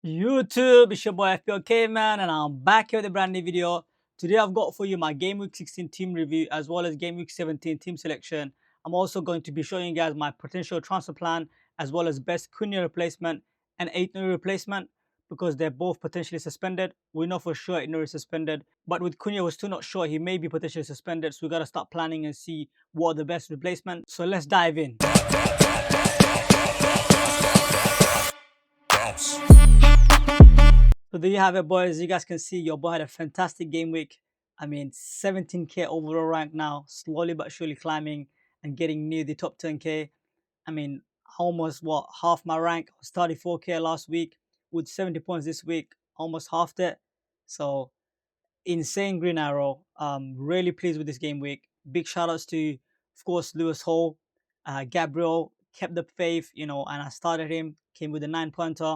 YouTube, it's your boy FPL man, and I'm back here with a brand new video. Today I've got for you my Game Week 16 team review as well as Game Week 17 team selection. I'm also going to be showing you guys my potential transfer plan as well as best Cunha replacement and 8 Nouri replacement because they're both potentially suspended. We know for sure 8 Nouri is suspended, but with Cunha we're still not sure. He may be potentially suspended, so we got to start planning and see what are the best replacements. So let's dive in. So there you have it, boys. You guys can see your boy had a fantastic game week. I mean, 17k overall rank now, slowly but surely climbing and getting near the top 10k. I mean, almost half my rank. I was 34k last week with 70 points this week, almost halved it. So insane green arrow. Really pleased with this game week. Big shout outs to, of course, Lewis Hall, Gabriel kept the faith, and I started him. Came with a 9 pointer,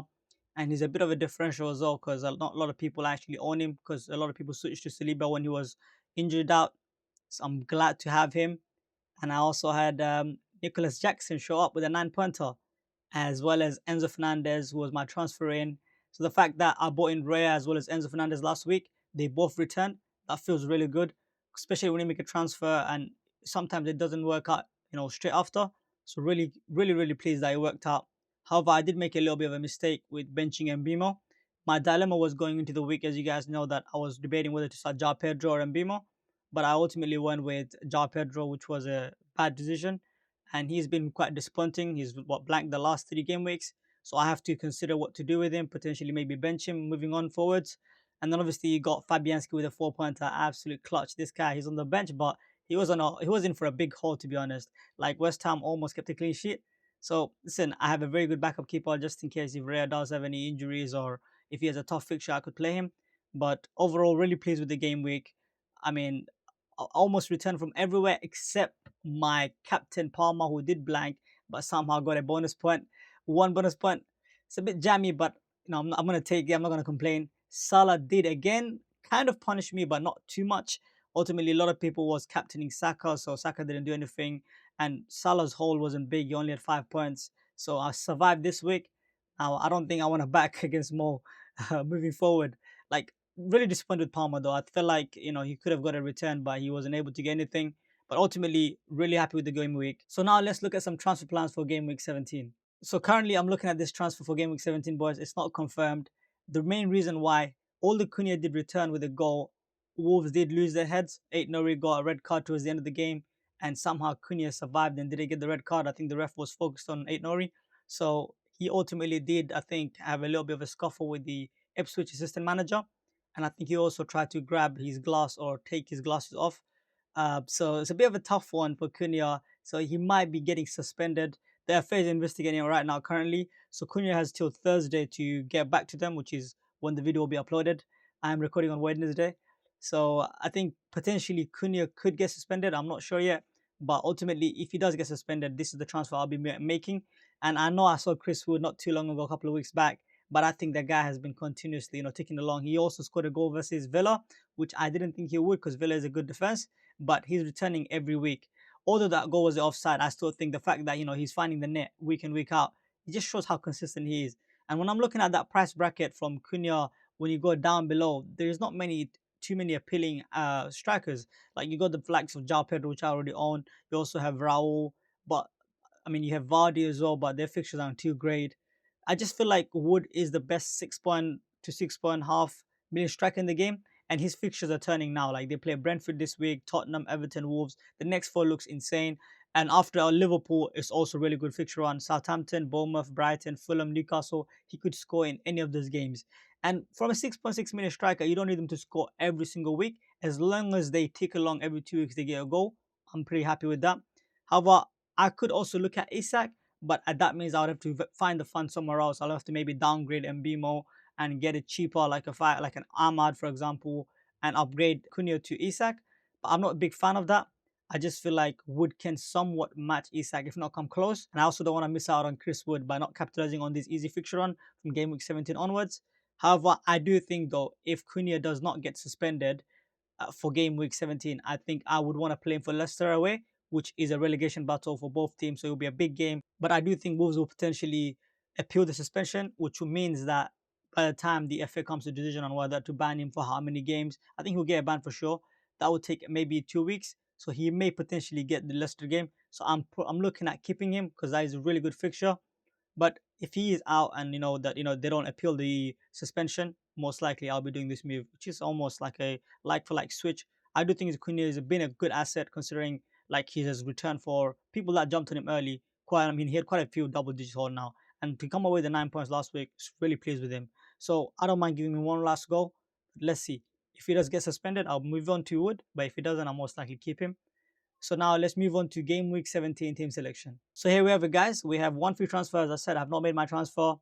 and he's a bit of a differential as well because not a lot of people actually own him because a lot of people switched to Saliba when he was injured out. So I'm glad to have him. And I also had Nicholas Jackson show up with a 9 pointer, as well as Enzo Fernandez, who was my transfer in. So the fact that I bought in Raya as well as Enzo Fernandez last week, they both returned. That feels really good, especially when you make a transfer and sometimes it doesn't work out, straight after. So really, really, really pleased that it worked out. However, I did make a little bit of a mistake with benching Mbimo. My dilemma was going into the week, as you guys know, that I was debating whether to start João Pedro or Mbimo, but I ultimately went with João Pedro, which was a bad decision, and he's been quite disappointing. He's blanked the last 3 game weeks, so I have to consider what to do with him. Potentially, maybe bench him moving on forwards. And then obviously you got Fabianski with a 4 pointer, absolute clutch. This guy, he's on the bench, but he was in for a big hole, to be honest. Like West Ham almost kept a clean sheet. So listen, I have a very good backup keeper just in case if Raya does have any injuries or if he has a tough fixture, I could play him. But overall, really pleased with the game week. I mean, almost returned from everywhere except my captain Palmer, who did blank but somehow got a bonus point. 1 bonus point. It's a bit jammy, but I'm gonna take it. I'm not gonna complain. Salah did again, kind of punish me, but not too much. Ultimately, a lot of people was captaining Saka, so Saka didn't do anything, and Salah's haul wasn't big. He only had 5 points, so I survived this week. Now I don't think I want to back against Mo moving forward. Like really disappointed with Palmer though. I felt like he could have got a return, but he wasn't able to get anything. But ultimately, really happy with the game week. So now let's look at some transfer plans for game week 17. So currently, I'm looking at this transfer for game week 17, boys. It's not confirmed. The main reason why all the Cunha did return with a goal, Wolves did lose their heads. 8 Nouri got a red card towards the end of the game, and somehow Cunha survived and didn't get the red card. I think the ref was focused on 8 Nouri. So he ultimately did, I think, have a little bit of a scuffle with the Ipswich assistant manager. And I think he also tried to grab his glass or take his glasses off. So it's a bit of a tough one for Cunha. So he might be getting suspended. The FA is investigating it right now currently. So Cunha has till Thursday to get back to them, which is when the video will be uploaded. I'm recording on Wednesday. So I think potentially Cunha could get suspended. I'm not sure yet. But ultimately, if he does get suspended, this is the transfer I'll be making. And I know I saw Chris Wood not too long ago, a couple of weeks back, but I think that guy has been continuously, ticking along. He also scored a goal versus Villa, which I didn't think he would because Villa is a good defense, but he's returning every week. Although that goal was offside, I still think the fact that he's finding the net week in week out, it just shows how consistent he is. And when I'm looking at that price bracket from Cunha, when you go down below, there's not too many appealing strikers. Like you got the flags of João Pedro, which I already own. You also have Raul, but I mean you have Vardy as well, but their fixtures aren't too great. I just feel like Wood is the best 6 to 6.5 million striker in the game, and his fixtures are turning now. Like they play Brentford this week, Tottenham, Everton, Wolves. The next 4 looks insane. And after Liverpool, it's also really good fixture on Southampton, Bournemouth, Brighton, Fulham, Newcastle. He could score in any of those games. And from a 6.6 million striker, you don't need them to score every single week. As long as they tick along every 2 weeks, they get a goal. I'm pretty happy with that. However, I could also look at Isak, but that means I would have to find the fund somewhere else. I'll have to maybe downgrade Mbimo and get it cheaper, like like an Ahmad, for example, and upgrade Cunha to Isak. But I'm not a big fan of that. I just feel like Wood can somewhat match Isak, if not come close. And I also don't want to miss out on Chris Wood by not capitalizing on this easy fixture run from game week 17 onwards. However, I do think though, if Cunha does not get suspended for game week 17, I think I would want to play him for Leicester away, which is a relegation battle for both teams. So it'll be a big game. But I do think Wolves will potentially appeal the suspension, which means that by the time the FA comes to decision on whether to ban him for how many games, I think he'll get a ban for sure. That will take maybe 2 weeks. So he may potentially get the Leicester game. So I'm looking at keeping him because that is a really good fixture. But if he is out and that they don't appeal the suspension, most likely I'll be doing this move, which is almost like a like for like switch. I do think Cunha has been a good asset considering like he has returned for people that jumped on him early. Quite, I mean, he had quite a few double digit hold now, and to come away with the 9 points last week, really pleased with him. So I don't mind giving him one last go. Let's see if he does get suspended. I'll move on to Wood, but if he doesn't, I'll most likely keep him. So now let's move on to game week 17 team selection. So here we have it, guys. We have one free transfer. As I said, I've not made my transfer.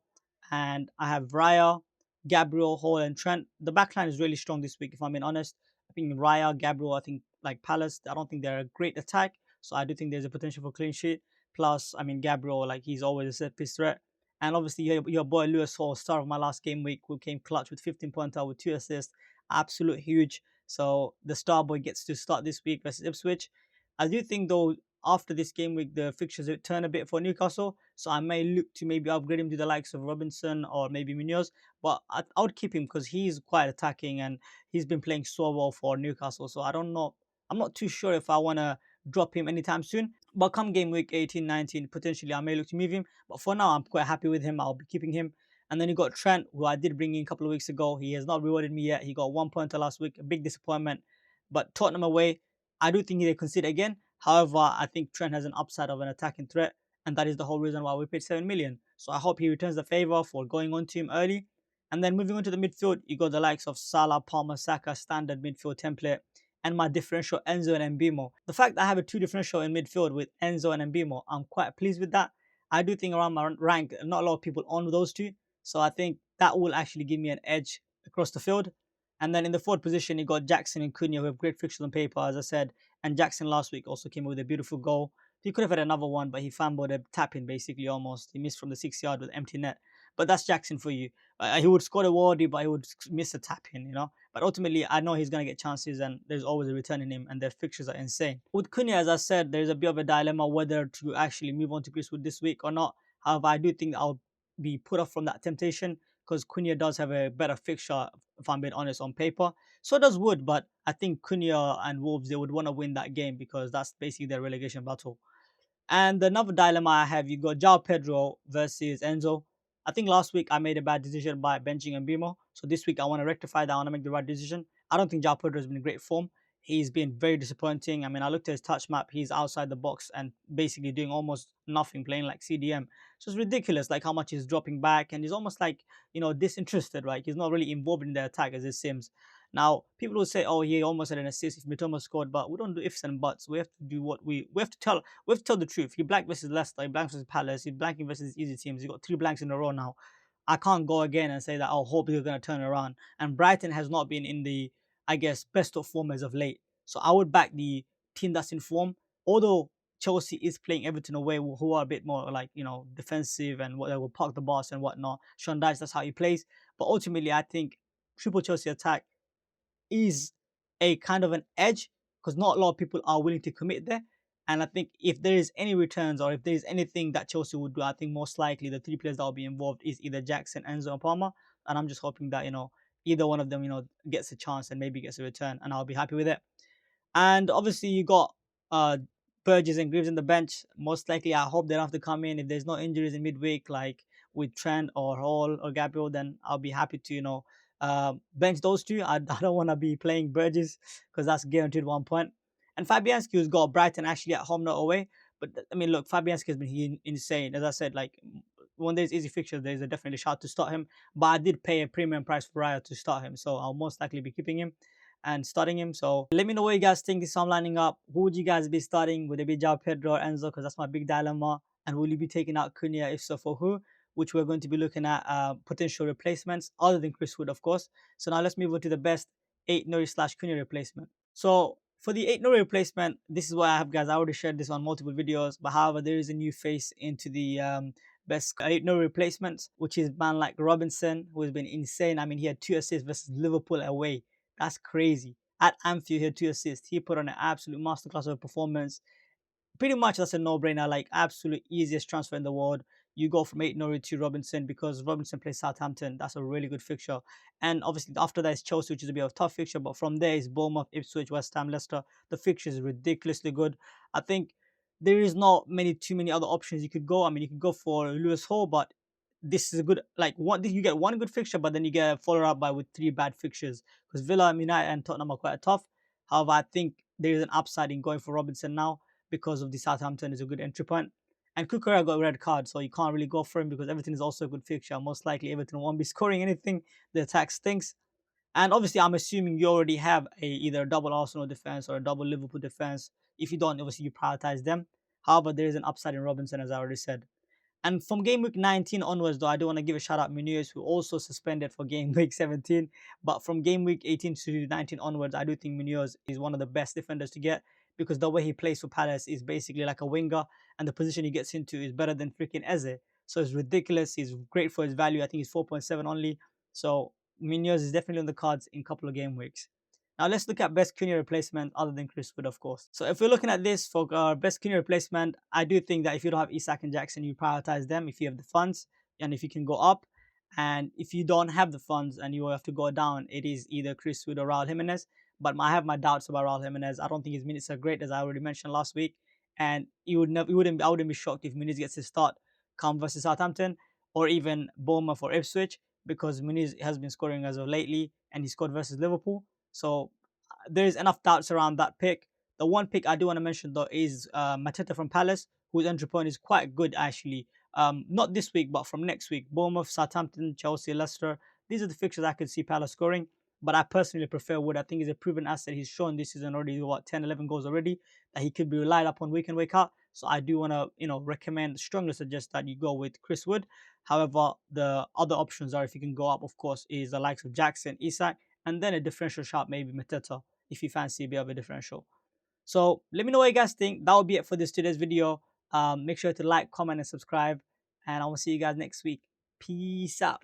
And I have Raya, Gabriel, Hall, and Trent. The backline is really strong this week, if I'm being honest. I think Raya, Gabriel, I think like Palace, I don't think they're a great attack. So I do think there's a potential for clean sheet. Plus, I mean, Gabriel, like he's always a set piece threat. And obviously, your boy Lewis Hall, star of my last game week, who came clutch with 15 pointer with 2 assists. Absolute huge. So the star boy gets to start this week versus Ipswich. I do think though after this game week the fixtures turn a bit for Newcastle, so I may look to maybe upgrade him to the likes of Robinson or maybe Munoz. But I would keep him because he's quite attacking and he's been playing so well for Newcastle. So I don't know. I'm not too sure if I want to drop him anytime soon. But come game week 18, 19, potentially I may look to move him. But for now, I'm quite happy with him. I'll be keeping him. And then you got Trent, who I did bring in a couple of weeks ago. He has not rewarded me yet. He got 1 pointer last week, a big disappointment. But Tottenham away, I do think they concede again. However, I think Trent has an upside of an attacking threat, and that is the whole reason why we paid 7 million. So I hope he returns the favor for going on to him early. And then moving on to the midfield, you got the likes of Salah, Palmer, Saka, standard midfield template, and my differential Enzo and Mbimo. The fact that I have a 2 differential in midfield with Enzo and Mbimo, I'm quite pleased with that. I do think around my rank, not a lot of people own those two. So I think that will actually give me an edge across the field. And then in the forward position, you got Jackson and Cunha who have great fixtures on paper, as I said. And Jackson last week also came with a beautiful goal. He could have had another one, but he fumbled a tap in basically almost. He missed from the 6 yard with empty net. But that's Jackson for you. He would score a wardy, but he would miss a tap in. But ultimately, I know he's going to get chances and there's always a return in him and their fixtures are insane. With Cunha, as I said, there's a bit of a dilemma whether to actually move on to Greecewood this week or not. However, I do think I'll be put off from that temptation because Cunha does have a better fixture, if I'm being honest, on paper. So does Wood, but I think Cunha and Wolves, they would want to win that game because that's basically their relegation battle. And another dilemma I have, you got João Pedro versus Enzo. I think last week I made a bad decision by benching Mbimo. So this week I want to rectify that. I want to make the right decision. I don't think João Pedro has been in great form. He's been very disappointing. I mean, I looked at his touch map. He's outside the box and basically doing almost nothing, playing like CDM. So it's ridiculous, like how much he's dropping back. And he's almost like, disinterested, right? He's not really involved in the attack as it seems. Now, people will say, oh, he almost had an assist if Mitoma scored, but we don't do ifs and buts. We have to do what we have to tell. We have to tell the truth. He blanked versus Leicester, he blanked versus Palace, he's blanking versus easy teams. He got 3 blanks in a row now. I can't go again and say that, oh, hope he's going to turn around. And Brighton has not been in the, I guess, best of form as of late. So I would back the team that's in form. Although Chelsea is playing Everton away, who are a bit more like, defensive and what they will park the bus and whatnot. Sean Dyche, that's how he plays. But ultimately, I think triple Chelsea attack is a kind of an edge because not a lot of people are willing to commit there. And I think if there is any returns or if there is anything that Chelsea would do, I think most likely the 3 players that will be involved is either Jackson, Enzo, and Palmer. And I'm just hoping that, either one of them, gets a chance and maybe gets a return and I'll be happy with it. And obviously you got Burgess and Greaves in the bench. Most likely, I hope they don't have to come in. If there's no injuries in midweek, like with Trent or Hall or Gabriel, then I'll be happy to, bench those two. I don't want to be playing Burgess because that's guaranteed 1 point. And Fabianski, who's got Brighton actually at home, not away. But I mean, look, Fabianski has been insane. As I said, like when there's easy fixtures, there's a definitely shot to start him. But I did pay a premium price for Raya to start him, so I'll most likely be keeping him and starting him. So let me know what you guys think. This I'm lining up. Who would you guys be starting? Would it be João Pedro or Enzo? Because that's my big dilemma. And will you be taking out Cunha? If so, for who? Which we're going to be looking at potential replacements other than Chris Wood, of course. So now let's move on to the best 8 Nouri / Cunha replacement. So for the 8 Nouri replacement, this is what I have, guys. I already shared this on multiple videos, but however, there is a new face into the best 8 Nouri replacements, which is man like Robinson, who has been insane. I mean, he had 2 assists versus Liverpool away. That's crazy. At Anfield, he had 2 assists. He put on an absolute masterclass of a performance. Pretty much that's a no-brainer, like absolute easiest transfer in the world. you go from 8 Nouri to Robinson because Robinson plays Southampton. That's a really good fixture. And obviously after that is Chelsea, which is a bit of a tough fixture. But from there is Bournemouth, Ipswich, West Ham, Leicester. The fixture is ridiculously good. I think there is not too many other options you could go. I mean, you could go for Lewis Hall, but this is a good you get one good fixture, but then you get followed up by with 3 bad fixtures because Villa, United, and Tottenham are quite tough. However, I think there is an upside in going for Robinson now because of the Southampton is a good entry point. And Cucurella got a red card, so you can't really go for him because Everton is also a good fixture. Most likely, Everton won't be scoring anything. The attack stinks. And obviously, I'm assuming you already have either a double Arsenal defense or a double Liverpool defense. If you don't, obviously, you prioritize them. However, there is an upside in Robinson, as I already said. And from game week 19 onwards, though, I do want to give a shout out Munoz, who also suspended for game week 17. But from game week 18 to 19 onwards, I do think Munoz is one of the best defenders to get because the way he plays for Palace is basically like a winger, and the position he gets into is better than freaking Eze. So it's ridiculous. He's great for his value. I think he's 4.7 only. So Munoz is definitely on the cards in a couple of game weeks. Now let's look at best Cunha replacement other than Chris Wood, of course. So if we're looking at this for our best Cunha replacement, I do think that if you don't have Isak and Jackson, you prioritize them if you have the funds and if you can go up. And if you don't have the funds and you have to go down, it is either Chris Wood or Raul Jimenez. But I have my doubts about Raul Jimenez. I don't think his minutes are great, as I already mentioned last week. And I wouldn't be shocked if Muniz gets his start come versus Southampton or even Bournemouth or Ipswich because Muniz has been scoring as of lately and he scored versus Liverpool. So there's enough doubts around that pick. The one pick I do want to mention though is Mateta from Palace, whose entry point is quite good actually. Not this week, but from next week. Bournemouth, Southampton, Chelsea, Leicester. These are the fixtures I could see Palace scoring. But I personally prefer Wood. I think he's a proven asset. He's shown this season already, 10, 11 goals already, that he could be relied upon week in, week out. So I do want to, recommend, strongly suggest that you go with Chris Wood. However, the other options are, if you can go up, of course, is the likes of Jackson, Isak, and then a differential shot, maybe Mateta, if you fancy a bit of a differential. So let me know what you guys think. That will be it for today's video. Make sure to like, comment, and subscribe. And I will see you guys next week. Peace out.